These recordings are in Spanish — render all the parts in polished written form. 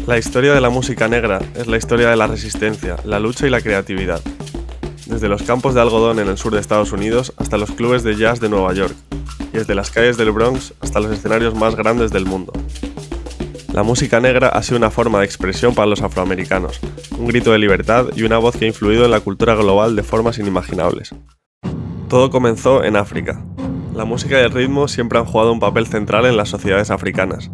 La historia de la música negra es la historia de la resistencia, la lucha y la creatividad. Desde los campos de algodón en el sur de Estados Unidos hasta los clubes de jazz de Nueva York, y desde las calles del Bronx hasta los escenarios más grandes del mundo. La música negra ha sido una forma de expresión para los afroamericanos, un grito de libertad y una voz que ha influido en la cultura global de formas inimaginables. Todo comenzó en África. La música y el ritmo siempre han jugado un papel central en las sociedades africanas.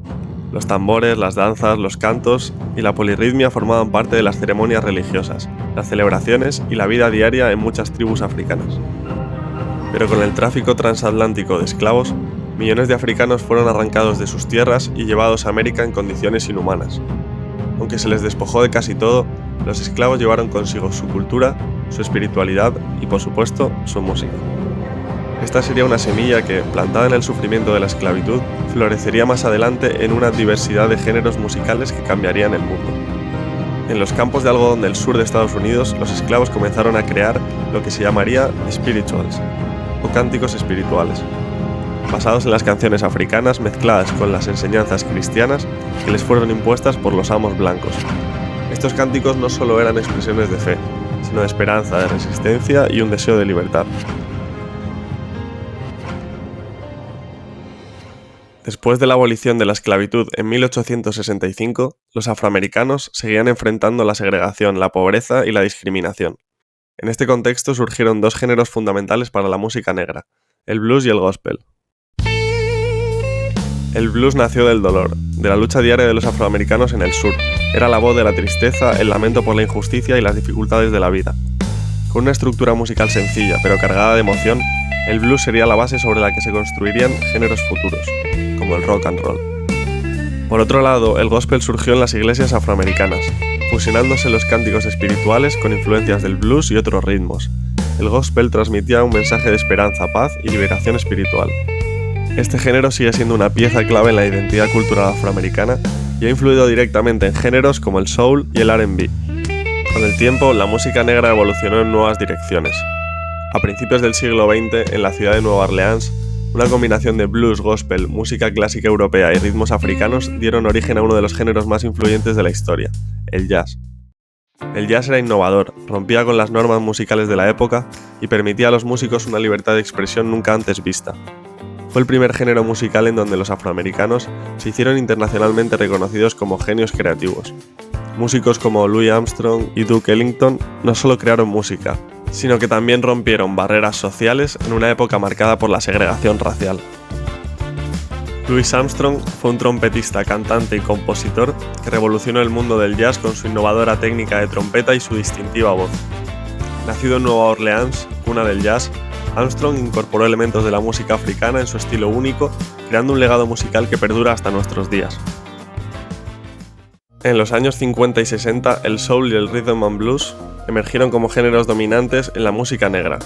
Los tambores, las danzas, los cantos y la polirritmia formaban parte de las ceremonias religiosas, las celebraciones y la vida diaria en muchas tribus africanas. Pero con el tráfico transatlántico de esclavos, millones de africanos fueron arrancados de sus tierras y llevados a América en condiciones inhumanas. Aunque se les despojó de casi todo, los esclavos llevaron consigo su cultura, su espiritualidad y, por supuesto, su música. Esta sería una semilla que, plantada en el sufrimiento de la esclavitud, florecería más adelante en una diversidad de géneros musicales que cambiarían el mundo. En los campos de algodón del sur de Estados Unidos, los esclavos comenzaron a crear lo que se llamaría spirituals, o cánticos espirituales, basados en las canciones africanas mezcladas con las enseñanzas cristianas que les fueron impuestas por los amos blancos. Estos cánticos no solo eran expresiones de fe, sino de esperanza, de resistencia y un deseo de libertad. Después de la abolición de la esclavitud en 1865, los afroamericanos seguían enfrentando la segregación, la pobreza y la discriminación. En este contexto surgieron dos géneros fundamentales para la música negra, el blues y el gospel. El blues nació del dolor, de la lucha diaria de los afroamericanos en el sur. Era la voz de la tristeza, el lamento por la injusticia y las dificultades de la vida. Con una estructura musical sencilla, pero cargada de emoción, el blues sería la base sobre la que se construirían géneros futuros, como el rock and roll. Por otro lado, el gospel surgió en las iglesias afroamericanas, fusionándose los cánticos espirituales con influencias del blues y otros ritmos. El gospel transmitía un mensaje de esperanza, paz y liberación espiritual. Este género sigue siendo una pieza clave en la identidad cultural afroamericana y ha influido directamente en géneros como el soul y el R&B. Con el tiempo, la música negra evolucionó en nuevas direcciones. A principios del siglo XX, en la ciudad de Nueva Orleans, una combinación de blues, gospel, música clásica europea y ritmos africanos dieron origen a uno de los géneros más influyentes de la historia, el jazz. El jazz era innovador, rompía con las normas musicales de la época y permitía a los músicos una libertad de expresión nunca antes vista. Fue el primer género musical en donde los afroamericanos se hicieron internacionalmente reconocidos como genios creativos. Músicos como Louis Armstrong y Duke Ellington no solo crearon música, sino que también rompieron barreras sociales en una época marcada por la segregación racial. Louis Armstrong fue un trompetista, cantante y compositor que revolucionó el mundo del jazz con su innovadora técnica de trompeta y su distintiva voz. Nacido en Nueva Orleans, cuna del jazz, Armstrong incorporó elementos de la música africana en su estilo único, creando un legado musical que perdura hasta nuestros días. En los años 50 y 60, el soul y el rhythm and blues emergieron como géneros dominantes en la música negra.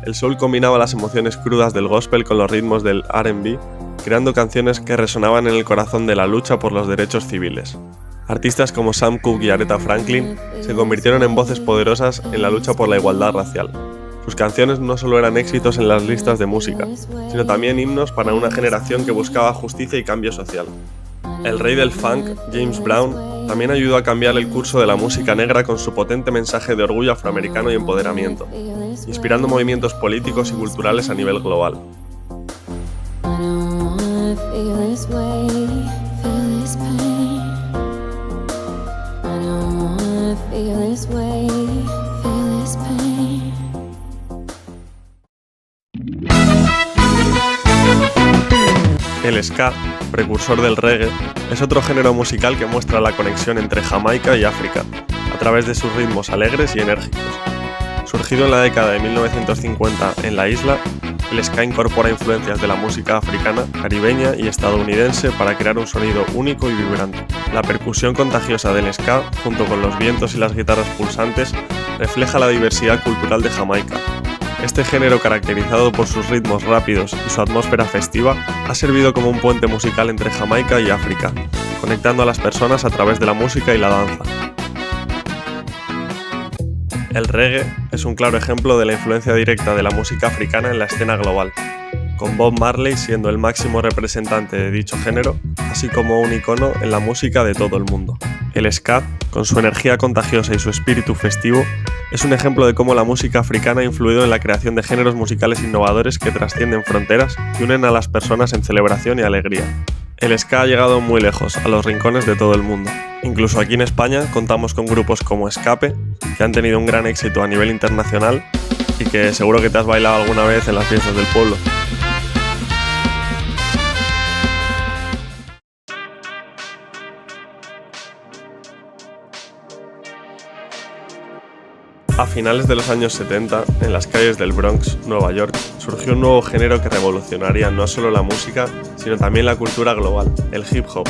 El soul combinaba las emociones crudas del gospel con los ritmos del R&B, creando canciones que resonaban en el corazón de la lucha por los derechos civiles. Artistas como Sam Cooke y Aretha Franklin se convirtieron en voces poderosas en la lucha por la igualdad racial. Sus canciones no solo eran éxitos en las listas de música, sino también himnos para una generación que buscaba justicia y cambio social. El rey del funk, James Brown, también ayudó a cambiar el curso de la música negra con su potente mensaje de orgullo afroamericano y empoderamiento, inspirando movimientos políticos y culturales a nivel global. El ska, precursor del reggae, es otro género musical que muestra la conexión entre Jamaica y África, a través de sus ritmos alegres y enérgicos. Surgido en la década de 1950 en la isla, el ska incorpora influencias de la música africana, caribeña y estadounidense para crear un sonido único y vibrante. La percusión contagiosa del ska, junto con los vientos y las guitarras pulsantes, refleja la diversidad cultural de Jamaica. Este género, caracterizado por sus ritmos rápidos y su atmósfera festiva, ha servido como un puente musical entre Jamaica y África, conectando a las personas a través de la música y la danza. El reggae es un claro ejemplo de la influencia directa de la música africana en la escena global, con Bob Marley siendo el máximo representante de dicho género, así como un icono en la música de todo el mundo. El ska, con su energía contagiosa y su espíritu festivo, es un ejemplo de cómo la música africana ha influido en la creación de géneros musicales innovadores que trascienden fronteras y unen a las personas en celebración y alegría. El ska ha llegado muy lejos, a los rincones de todo el mundo. Incluso aquí en España contamos con grupos como Escape, que han tenido un gran éxito a nivel internacional y que seguro que te has bailado alguna vez en las fiestas del pueblo. A finales de los años 70, en las calles del Bronx, Nueva York, surgió un nuevo género que revolucionaría no solo la música, sino también la cultura global, el hip hop.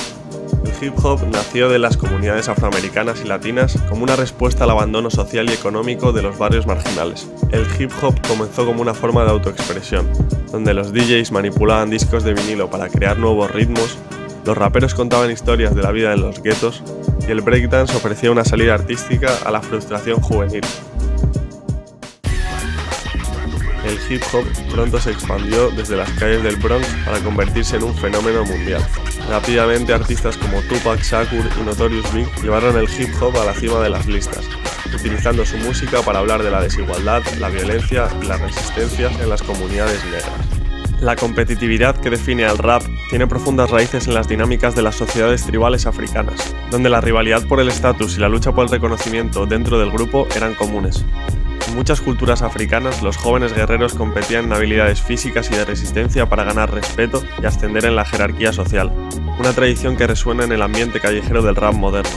El hip hop nació de las comunidades afroamericanas y latinas como una respuesta al abandono social y económico de los barrios marginales. El hip hop comenzó como una forma de autoexpresión, donde los DJs manipulaban discos de vinilo para crear nuevos ritmos, los raperos contaban historias de la vida en los guetos y el breakdance ofrecía una salida artística a la frustración juvenil. El hip hop pronto se expandió desde las calles del Bronx para convertirse en un fenómeno mundial. Rápidamente artistas como Tupac Shakur y Notorious Big llevaron el hip hop a la cima de las listas, utilizando su música para hablar de la desigualdad, la violencia y la resistencia en las comunidades negras. La competitividad que define al rap tiene profundas raíces en las dinámicas de las sociedades tribales africanas, donde la rivalidad por el estatus y la lucha por el reconocimiento dentro del grupo eran comunes. En muchas culturas africanas, los jóvenes guerreros competían en habilidades físicas y de resistencia para ganar respeto y ascender en la jerarquía social, una tradición que resuena en el ambiente callejero del rap moderno.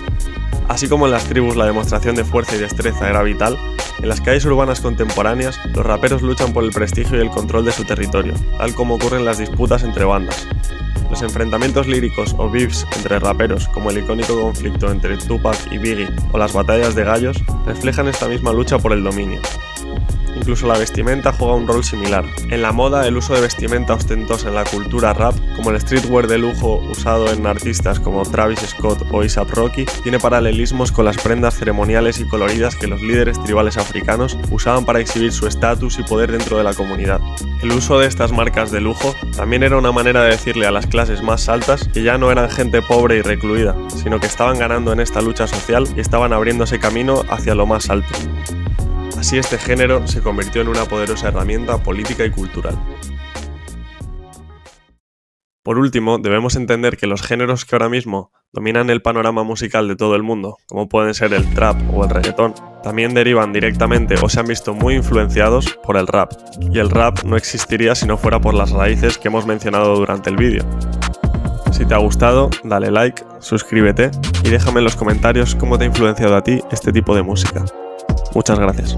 Así como en las tribus la demostración de fuerza y destreza era vital, en las calles urbanas contemporáneas, los raperos luchan por el prestigio y el control de su territorio, tal como ocurren las disputas entre bandas. Los enfrentamientos líricos o beefs entre raperos, como el icónico conflicto entre Tupac y Biggie o las batallas de gallos, reflejan esta misma lucha por el dominio. Incluso la vestimenta juega un rol similar. En la moda, el uso de vestimenta ostentosa en la cultura rap, como el streetwear de lujo usado en artistas como Travis Scott o A$AP Rocky, tiene paralelismos con las prendas ceremoniales y coloridas que los líderes tribales africanos usaban para exhibir su estatus y poder dentro de la comunidad. El uso de estas marcas de lujo también era una manera de decirle a las clases más altas que ya no eran gente pobre y recluida, sino que estaban ganando en esta lucha social y estaban abriéndose camino hacia lo más alto. Así este género se convirtió en una poderosa herramienta política y cultural. Por último, debemos entender que los géneros que ahora mismo dominan el panorama musical de todo el mundo, como pueden ser el trap o el reggaetón, también derivan directamente o se han visto muy influenciados por el rap. Y el rap no existiría si no fuera por las raíces que hemos mencionado durante el vídeo. Si te ha gustado, dale like, suscríbete y déjame en los comentarios cómo te ha influenciado a ti este tipo de música. Muchas gracias.